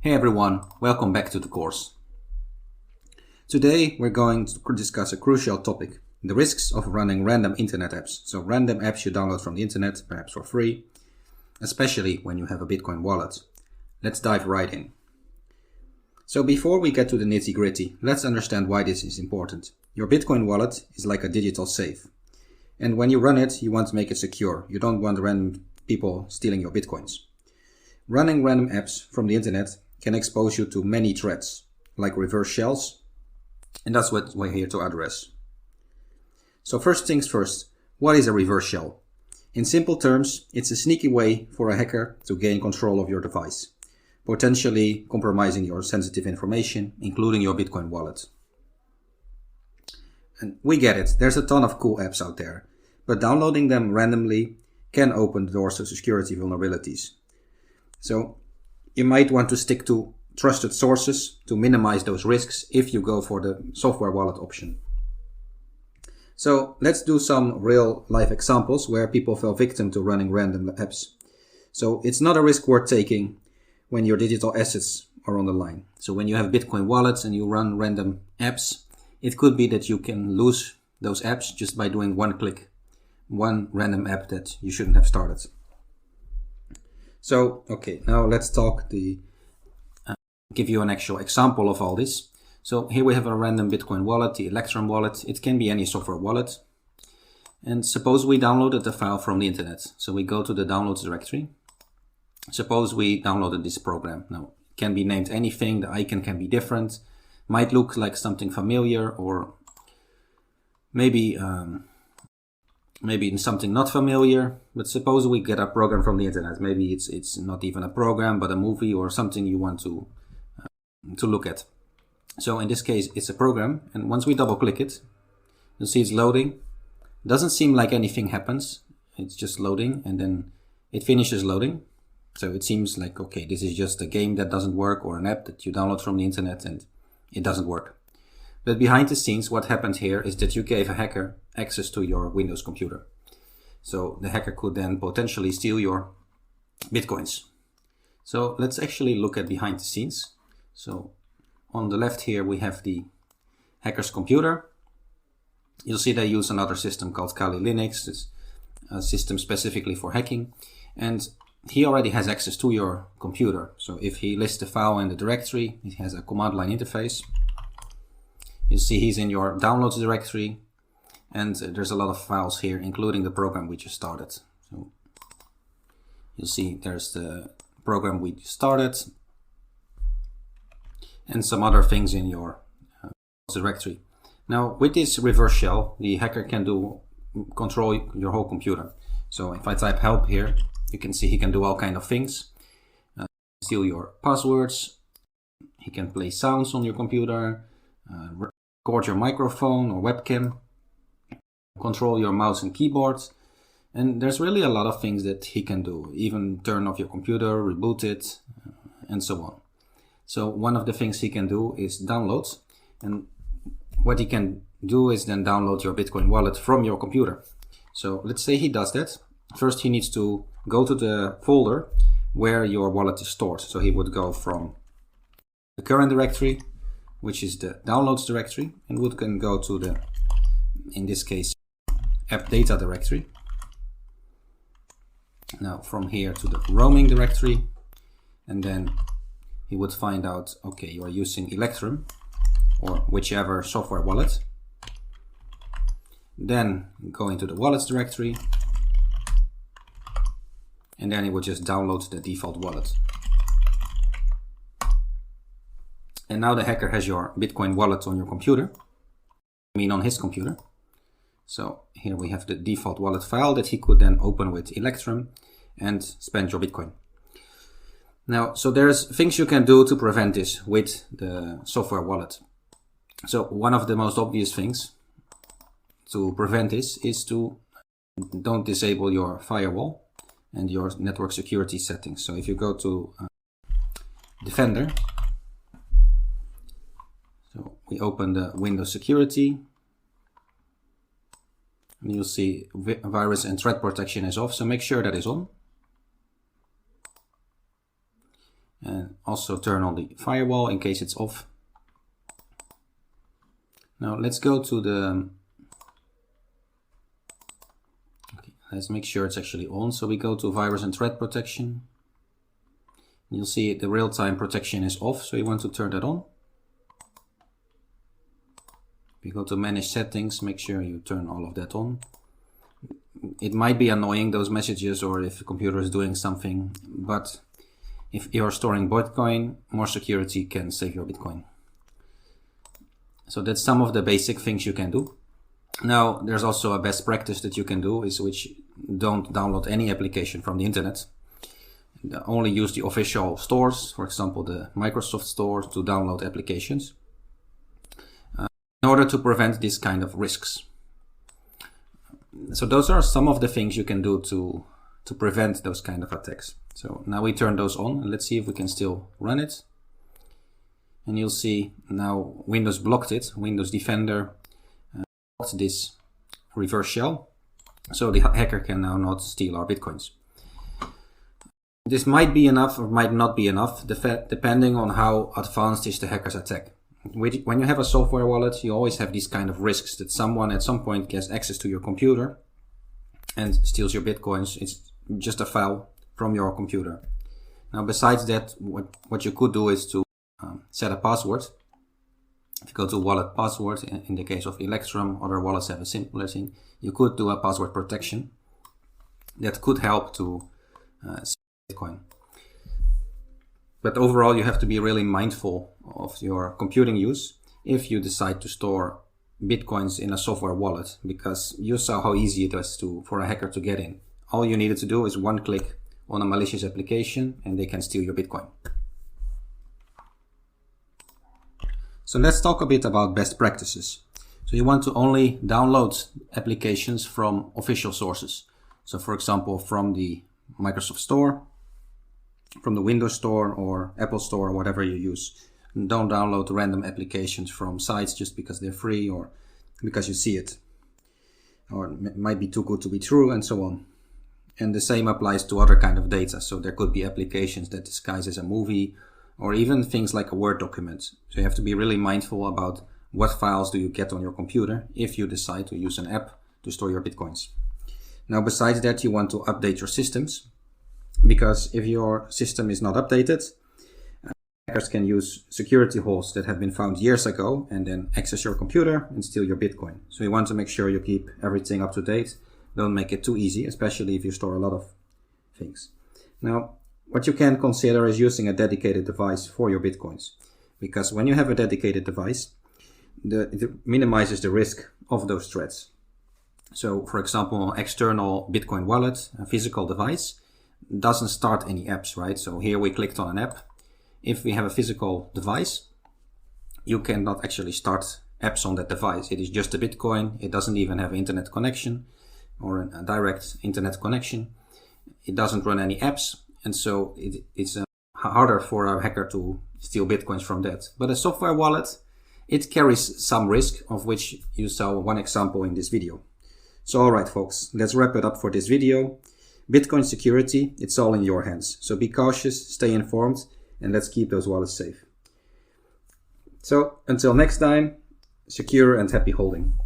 Hey everyone, welcome back to the course. Today we're going to discuss a crucial topic, the risks of running random internet apps. So random apps you download from the internet, perhaps for free, especially when you have a Bitcoin wallet. Let's dive right in. So before we get to the nitty-gritty, let's understand why this is important. Your Bitcoin wallet is like a digital safe. And when you run it, you want to make it secure. You don't want random people stealing your Bitcoins. Running random apps from the internet can expose you to many threats, like reverse shells, and that's what we're here to address. So first things first, what is a reverse shell? In simple terms, it's a sneaky way for a hacker to gain control of your device, potentially compromising your sensitive information, including your Bitcoin wallet. And we get it, there's a ton of cool apps out there, but downloading them randomly can open the doors to security vulnerabilities. So you might want to stick to trusted sources to minimize those risks if you go for the software wallet option. So let's do some real life examples where people fell victim to running random apps. So it's not a risk worth taking when your digital assets are on the line. So when you have Bitcoin wallets and you run random apps, it could be that you can lose those apps just by doing one click, one random app that you shouldn't have started. So, okay, now let's talk give you an actual example of all this. So here we have a random Bitcoin wallet, the Electrum wallet. It can be any software wallet. And suppose we downloaded the file from the internet. So we go to the downloads directory. Suppose we downloaded this program. Now, it can be named anything. The icon can be different. Might look like something familiar, or maybe something not familiar. But suppose we get a program from the internet. Maybe it's not even a program, but a movie or something you want to look at. So in this case, it's a program. And once we double click it, you'll see it's loading. Doesn't seem like anything happens. It's just loading, and then it finishes loading. So it seems like, okay, this is just a game that doesn't work, or an app that you download from the internet and it doesn't work. But behind the scenes, what happened here is that you gave a hacker access to your Windows computer. So the hacker could then potentially steal your Bitcoins. So let's actually look at behind the scenes. So on the left here, we have the hacker's computer. You'll see they use another system called Kali Linux. It's a system specifically for hacking. And he already has access to your computer. So if he lists the file in the directory, it has a command line interface. You'll see he's in your downloads directory. And there's a lot of files here, including the program we just started. So you'll see there's the program we started and some other things in your directory. Now, with this reverse shell, the hacker can control your whole computer. So if I type help here, you can see he can do all kinds of things. Steal your passwords. He can play sounds on your computer, record your microphone or webcam, control your mouse and keyboard. And there's really a lot of things that he can do, even turn off your computer, reboot it, and so on. So one of the things he can do is download. And what he can do is then download your Bitcoin wallet from your computer. So let's say he does that. First, he needs to go to the folder where your wallet is stored. So he would go from the current directory, which is the downloads directory, and would then go to the, in this case, app data directory. Now from here to the roaming directory, and then he would find out, okay, you are using Electrum or whichever software wallet. Then go into the wallets directory, and then he would just download the default wallet. And now the hacker has your Bitcoin wallet on your computer, I mean on his computer. So here we have the default wallet file that he could then open with Electrum and spend your Bitcoin. Now, so there's things you can do to prevent this with the software wallet. So one of the most obvious things to prevent this is to don't disable your firewall and your network security settings. So if you go to Defender, so we open the Windows security, and you'll see virus and threat protection is off, so make sure that is on. and also turn on the firewall in case it's off. Now let's go to the, let's make sure it's actually on. So we go to virus and threat protection. You'll see the real-time protection is off, so you want to turn that on. We go to manage settings, make sure you turn all of that on. It might be annoying, those messages, or if the computer is doing something, but if you're storing Bitcoin, more security can save your Bitcoin. So that's some of the basic things you can do. Now, there's also a best practice that you can do, is which don't download any application from the internet. Only use the official stores, for example, the Microsoft Store, to download applications in order to prevent this kind of risks. So those are some of the things you can do to prevent those kind of attacks. So now we turn those on, and let's see if we can still run it. And you'll see now Windows blocked it. Windows Defender blocked this reverse shell. So the hacker can now not steal our Bitcoins. This might be enough or might not be enough, depending on how advanced is the hacker's attack. When you have a software wallet, you always have these kind of risks that someone at some point gets access to your computer and steals your Bitcoins. It's just a file from your computer. Now, besides that, what you could do is to set a password. If you go to wallet password, in the case of Electrum, other wallets have a similar thing. You could do a password protection that could help to save Bitcoin. But overall, you have to be really mindful of your computing use if you decide to store Bitcoins in a software wallet, because you saw how easy it was for a hacker to get in. All you needed to do is one click on a malicious application and they can steal your Bitcoin. So let's talk a bit about best practices. So you want to only download applications from official sources. So for example, from the Microsoft Store, from the Windows Store or Apple Store, or whatever you use. And don't download random applications from sites just because they're free or because you see it, or it might be too good to be true, and so on. And the same applies to other kind of data. So there could be applications that disguise as a movie, or even things like a Word document. So you have to be really mindful about what files do you get on your computer if you decide to use an app to store your Bitcoins. Now, besides that, you want to update your systems, because if your system is not updated, hackers can use security holes that have been found years ago and then access your computer and steal your Bitcoin. So you want to make sure you keep everything up to date. Don't make it too easy, especially if you store a lot of things. Now, what you can consider is using a dedicated device for your Bitcoins, because when you have a dedicated device, it minimizes the risk of those threats. So, for example, an external Bitcoin wallet, a physical device, doesn't start any apps, right? So here we clicked on an app. If we have a physical device, you cannot actually start apps on that device. It is just a Bitcoin. It doesn't even have an internet connection or a direct internet connection. It doesn't run any apps. And so it's harder for a hacker to steal Bitcoins from that. But a software wallet, it carries some risk, of which you saw one example in this video. So all right, folks, let's wrap it up for this video. Bitcoin security, it's all in your hands. So be cautious, stay informed, and let's keep those wallets safe. So until next time, secure and happy holding.